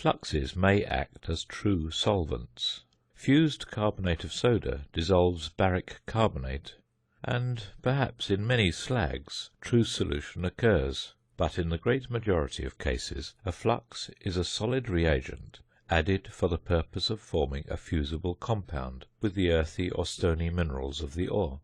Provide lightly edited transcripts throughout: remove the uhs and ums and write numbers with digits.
Fluxes may act as true solvents. Fused carbonate of soda dissolves baric carbonate, and perhaps in many slags true solution occurs, but in the great majority of cases a flux is a solid reagent added for the purpose of forming a fusible compound with the earthy or stony minerals of the ore.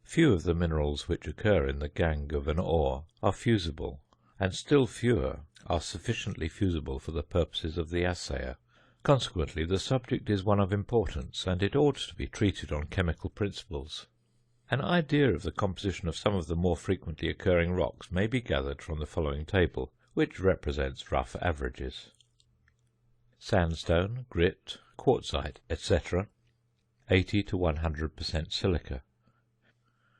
Few of the minerals which occur in the gangue of an ore are fusible, and still fewer are sufficiently fusible for the purposes of the assayer. Consequently, the subject is one of importance, and it ought to be treated on chemical principles. An idea of the composition of some of the more frequently occurring rocks may be gathered from the following table, which represents rough averages. Sandstone, grit, quartzite, etc. 80 to 100% silica.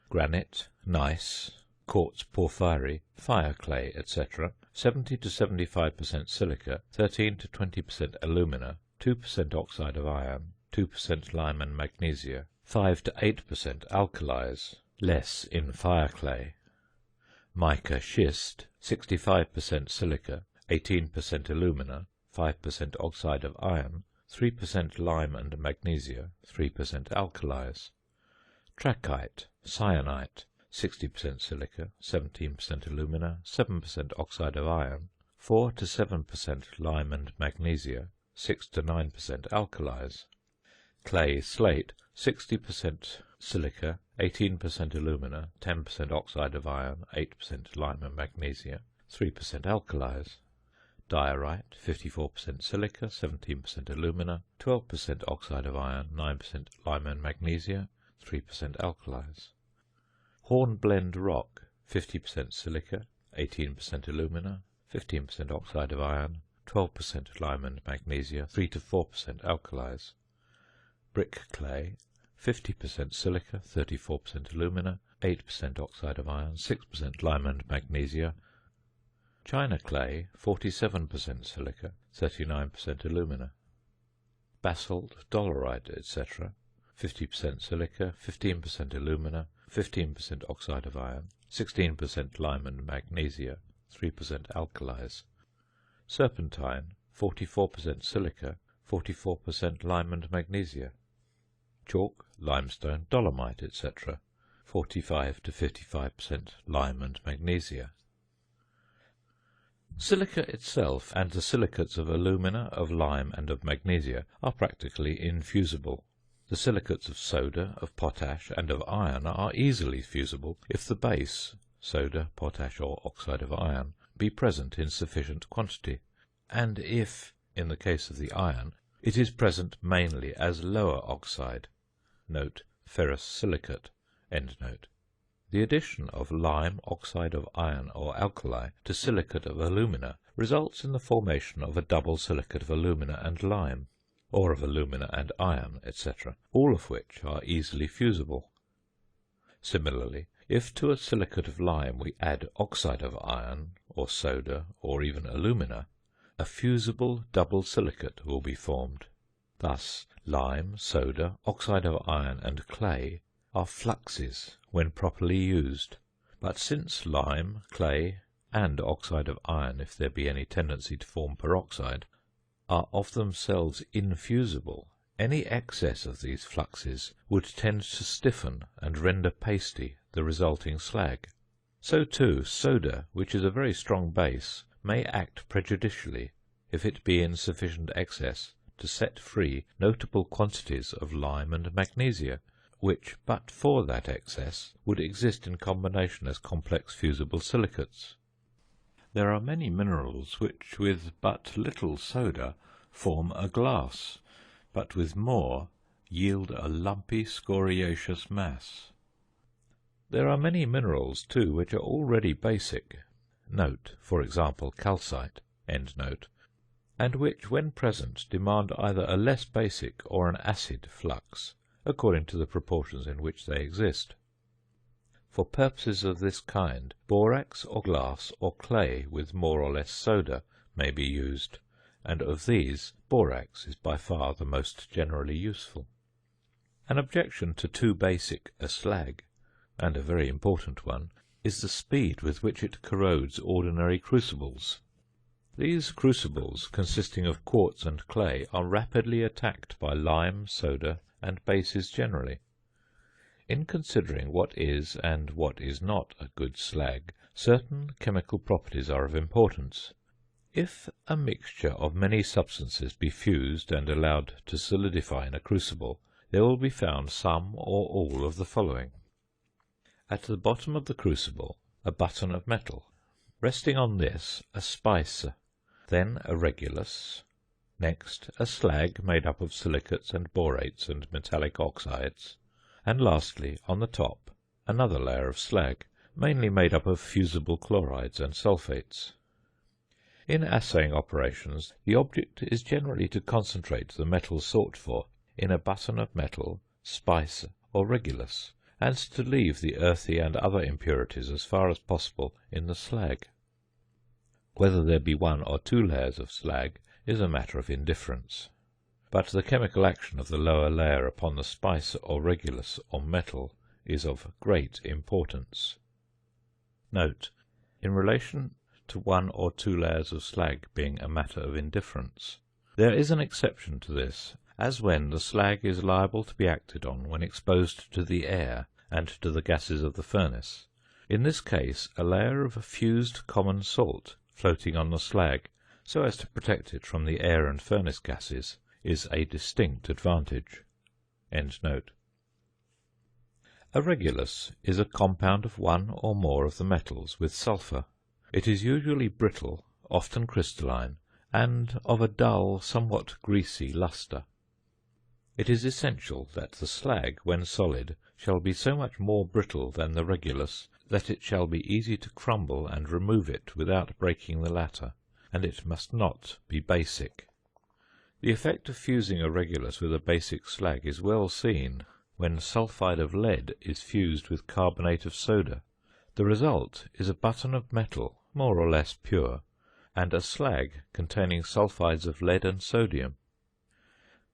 Granite, gneiss, quartz porphyry, fire clay, etc. 70 to 75% silica, 13 to 20% alumina, 2% oxide of iron, 2% lime and magnesia, 5 to 8% alkalis, less in fire clay. Mica schist, 65% silica, 18% alumina, 5% oxide of iron, 3% lime and magnesia, 3% alkalis. Trachyte, syenite, 60% silica, 17% alumina, 7% oxide of iron, 4 to 7% lime and magnesia, 6 to 9% alkalis. Clay slate, 60% silica, 18% alumina, 10% oxide of iron, 8% lime and magnesia, 3% alkalis. Diorite, 54% silica, 17% alumina, 12% oxide of iron, 9% lime and magnesia, 3% alkalis. Hornblende rock, 50% silica, 18% alumina, 15% oxide of iron, 12% lime and magnesia, 3 to 4% alkalis. Brick clay, 50% silica, 34% alumina, 8% oxide of iron, 6% lime and magnesia. China clay, 47% silica, 39% alumina. Basalt, dolerite, etc. 50% silica, 15% alumina, 15% oxide of iron, 16% lime and magnesia, 3% alkalis. Serpentine, 44% silica, 44% lime and magnesia. Chalk, limestone, dolomite, etc. 45 to 55% lime and magnesia. Silica itself and the silicates of alumina, of lime, and of magnesia are practically infusible. The silicates of soda, of potash, and of iron are easily fusible if the base, soda, potash, or oxide of iron, be present in sufficient quantity, and if, in the case of the iron, it is present mainly as lower oxide. Note ferrous silicate. End note. The addition of lime, oxide of iron, or alkali to silicate of alumina results in the formation of a double silicate of alumina and lime, or of alumina and iron, etc., all of which are easily fusible. Similarly, if to a silicate of lime we add oxide of iron, or soda, or even alumina, a fusible double silicate will be formed. Thus, lime, soda, oxide of iron, and clay are fluxes when properly used, but since lime, clay, and oxide of iron, if there be any tendency to form peroxide, are of themselves infusible, any excess of these fluxes would tend to stiffen and render pasty the resulting slag. So too, soda, which is a very strong base, may act prejudicially if it be in sufficient excess to set free notable quantities of lime and magnesia, which, but for that excess, would exist in combination as complex fusible silicates. There are many minerals which, with but little soda, form a glass, but with more yield a lumpy scoriaceous mass. There are many minerals, too, which are already basic, note, for example, calcite, end note, and which, when present, demand either a less basic or an acid flux, according to the proportions in which they exist. For purposes of this kind, borax or glass or clay with more or less soda may be used, and of these borax is by far the most generally useful. An objection to too basic a slag, and a very important one, is the speed with which it corrodes ordinary crucibles. These crucibles, consisting of quartz and clay, are rapidly attacked by lime, soda, and bases generally. In considering what is and what is not a good slag, certain chemical properties are of importance. If a mixture of many substances be fused and allowed to solidify in a crucible, there will be found some or all of the following. At the bottom of the crucible, a button of metal. Resting on this, a spice, then a regulus, next a slag made up of silicates and borates and metallic oxides, and lastly, on the top, another layer of slag, mainly made up of fusible chlorides and sulfates. In assaying operations, the object is generally to concentrate the metals sought for in a button of metal, spice, or regulus, and to leave the earthy and other impurities as far as possible in the slag. Whether there be one or two layers of slag is a matter of indifference, but the chemical action of the lower layer upon the spice or regulus or metal is of great importance. Note: in relation to one or two layers of slag being a matter of indifference, there is an exception to this, as when the slag is liable to be acted on when exposed to the air and to the gases of the furnace. In this case, a layer of fused common salt floating on the slag, so as to protect it from the air and furnace gases, is a distinct advantage. End note. A regulus is a compound of one or more of the metals with sulphur. It is usually brittle, often crystalline, and of a dull, somewhat greasy lustre. It is essential that the slag, when solid, shall be so much more brittle than the regulus that it shall be easy to crumble and remove it without breaking the latter, and it must not be basic. The effect of fusing a regulus with a basic slag is well seen when sulphide of lead is fused with carbonate of soda. The result is a button of metal, more or less pure, and a slag containing sulphides of lead and sodium.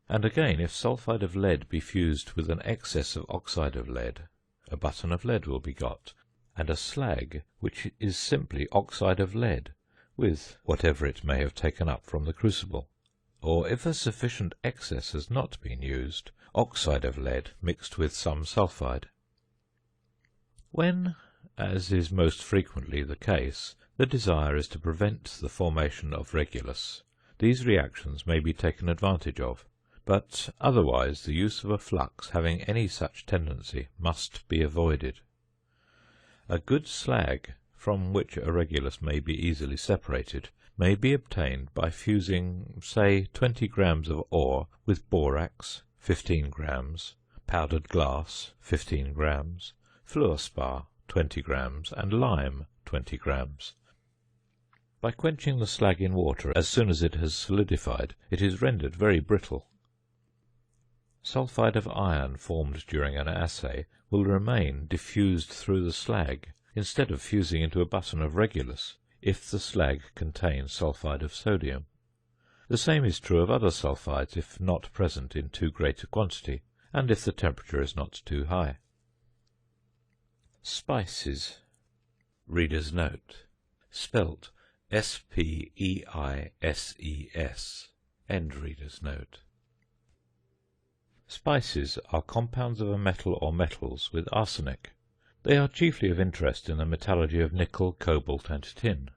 And again, if sulphide of lead be fused with an excess of oxide of lead, a button of lead will be got, and a slag which is simply oxide of lead, with whatever it may have taken up from the crucible. Or if a sufficient excess has not been used, oxide of lead mixed with some sulphide. When, as is most frequently the case, the desire is to prevent the formation of regulus, these reactions may be taken advantage of, but otherwise the use of a flux having any such tendency must be avoided. A good slag, from which a regulus may be easily separated, may be obtained by fusing, say, 20 grams of ore with borax, 15 grams, powdered glass, 15 grams, fluorspar, 20 grams, and lime, 20 grams. By quenching the slag in water as soon as it has solidified, it is rendered very brittle. Sulphide of iron formed during an assay will remain diffused through the slag, instead of fusing into a button of regulus, if the slag contains sulphide of sodium. The same is true of other sulphides if not present in too great a quantity, and if the temperature is not too high. Spices. Reader's note. Spelt S-P-E-I-S-E-S. End reader's note. Spices are compounds of a metal or metals with arsenic. They are chiefly of interest in the metallurgy of nickel, cobalt, and tin.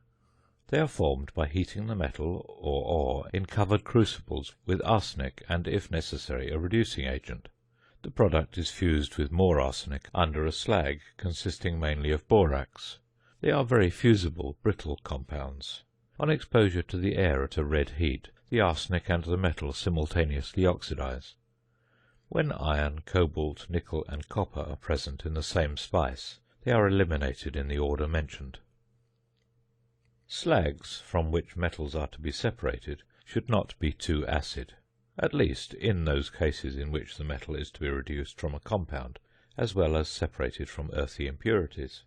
They are formed by heating the metal or ore in covered crucibles with arsenic and, if necessary, a reducing agent. The product is fused with more arsenic under a slag consisting mainly of borax. They are very fusible, brittle compounds. On exposure to the air at a red heat, the arsenic and the metal simultaneously oxidize. When iron, cobalt, nickel, and copper are present in the same spice, they are eliminated in the order mentioned. Slags from which metals are to be separated should not be too acid, at least in those cases in which the metal is to be reduced from a compound, as well as separated from earthy impurities.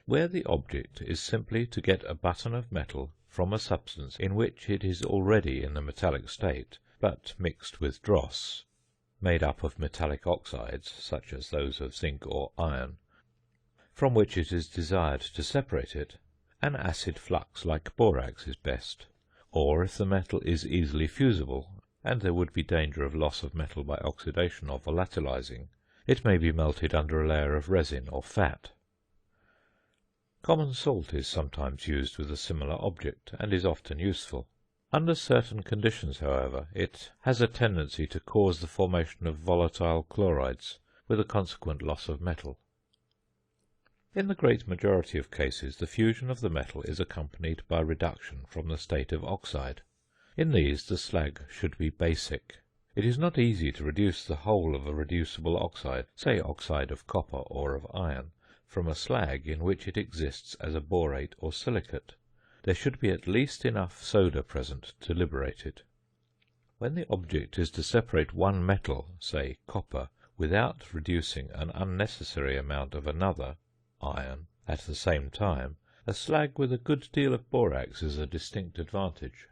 Where the object is simply to get a button of metal from a substance in which it is already in the metallic state, but mixed with dross, made up of metallic oxides, such as those of zinc or iron, from which it is desired to separate it, An acid flux like borax is best, or if the metal is easily fusible, and there would be danger of loss of metal by oxidation or volatilizing, it may be melted under a layer of resin or fat. Common salt is sometimes used with a similar object, and is often useful. Under certain conditions, however, it has a tendency to cause the formation of volatile chlorides, with a consequent loss of metal. In the great majority of cases, the fusion of the metal is accompanied by reduction from the state of oxide. In these, the slag should be basic. It is not easy to reduce the whole of a reducible oxide, say oxide of copper or of iron, from a slag in which it exists as a borate or silicate. There should be at least enough soda present to liberate it. When the object is to separate one metal, say copper, without reducing an unnecessary amount of another, iron, at the same time, a slag with a good deal of borax is a distinct advantage.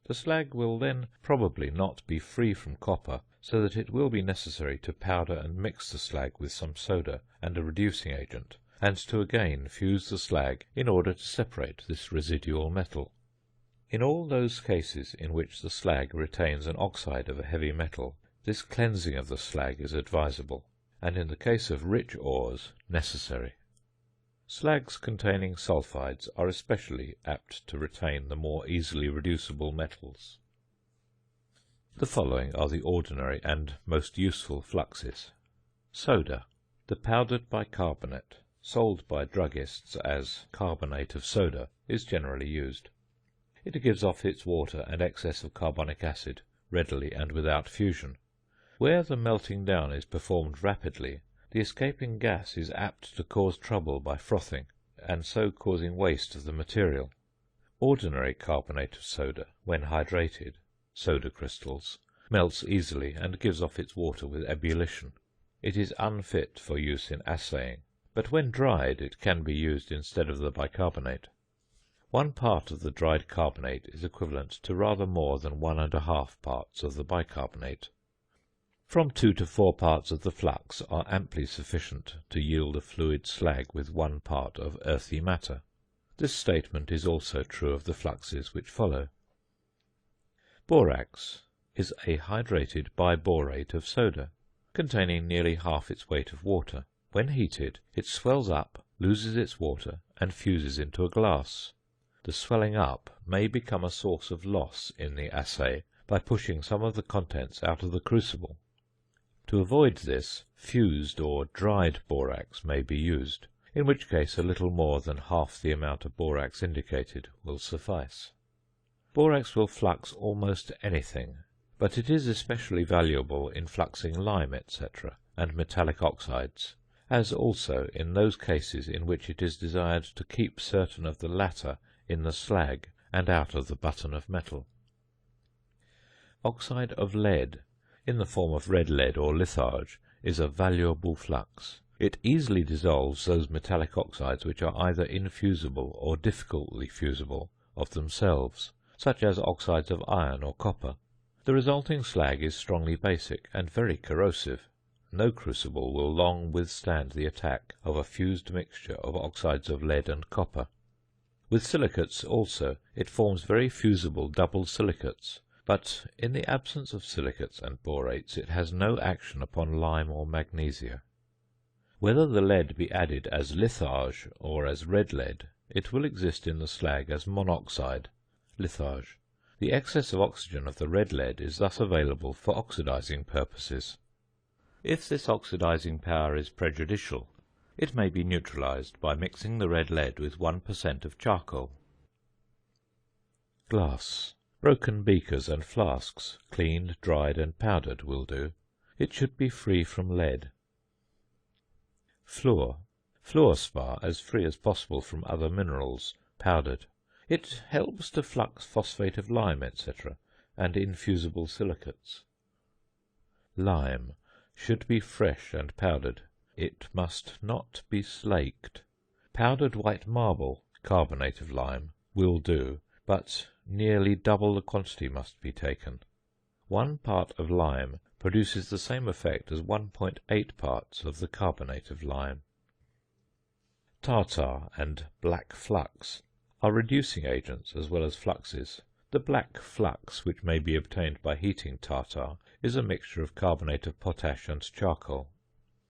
The slag will then probably not be free from copper, so that it will be necessary to powder and mix the slag with some soda and a reducing agent, and to again fuse the slag in order to separate this residual metal. In all those cases in which the slag retains an oxide of a heavy metal, this cleansing of the slag is advisable, and in the case of rich ores necessary. Slags containing sulfides are especially apt to retain the more easily reducible metals. The following are the ordinary and most useful fluxes. Soda. The powdered bicarbonate, sold by druggists as carbonate of soda, is generally used. It gives off its water and excess of carbonic acid readily and without fusion. Where the melting down is performed rapidly, the escaping gas is apt to cause trouble by frothing, and so causing waste of the material. Ordinary carbonate of soda, when hydrated, soda crystals, melts easily and gives off its water with ebullition. It is unfit for use in assaying, but when dried it can be used instead of the bicarbonate. 1 part of the dried carbonate is equivalent to rather more than 1½ parts of the bicarbonate. From 2 to 4 parts of the flux are amply sufficient to yield a fluid slag with 1 part of earthy matter. This statement is also true of the fluxes which follow. Borax is a hydrated biborate of soda, containing nearly half its weight of water. When heated, it swells up, loses its water, and fuses into a glass. The swelling up may become a source of loss in the assay by pushing some of the contents out of the crucible. To avoid this, fused or dried borax may be used, in which case a little more than half the amount of borax indicated will suffice. Borax will flux almost anything, but it is especially valuable in fluxing lime, etc., and metallic oxides, as also in those cases in which it is desired to keep certain of the latter in the slag and out of the button of metal. Oxide of lead, in the form of red lead or litharge, is a valuable flux. It easily dissolves those metallic oxides which are either infusible or difficultly fusible of themselves, such as oxides of iron or copper. The resulting slag is strongly basic and very corrosive. No crucible will long withstand the attack of a fused mixture of oxides of lead and copper. With silicates also it forms very fusible double silicates, but in the absence of silicates and borates it has no action upon lime or magnesia. Whether the lead be added as litharge or as red lead, it will exist in the slag as monoxide, litharge. The excess of oxygen of the red lead is thus available for oxidizing purposes. If this oxidizing power is prejudicial, it may be neutralized by mixing the red lead with 1% of charcoal. Glass. Broken beakers and flasks, cleaned, dried, and powdered, will do. It should be free from lead. Fluor. Fluorspar as free as possible from other minerals, powdered. It helps to flux phosphate of lime, etc., and infusible silicates. Lime should be fresh and powdered. It must not be slaked. Powdered white marble, carbonate of lime, will do, but nearly double the quantity must be taken. 1 part of lime produces the same effect as 1.8 parts of the carbonate of lime. Tartar and black flux are reducing agents as well as fluxes. The black flux which may be obtained by heating tartar is a mixture of carbonate of potash and charcoal.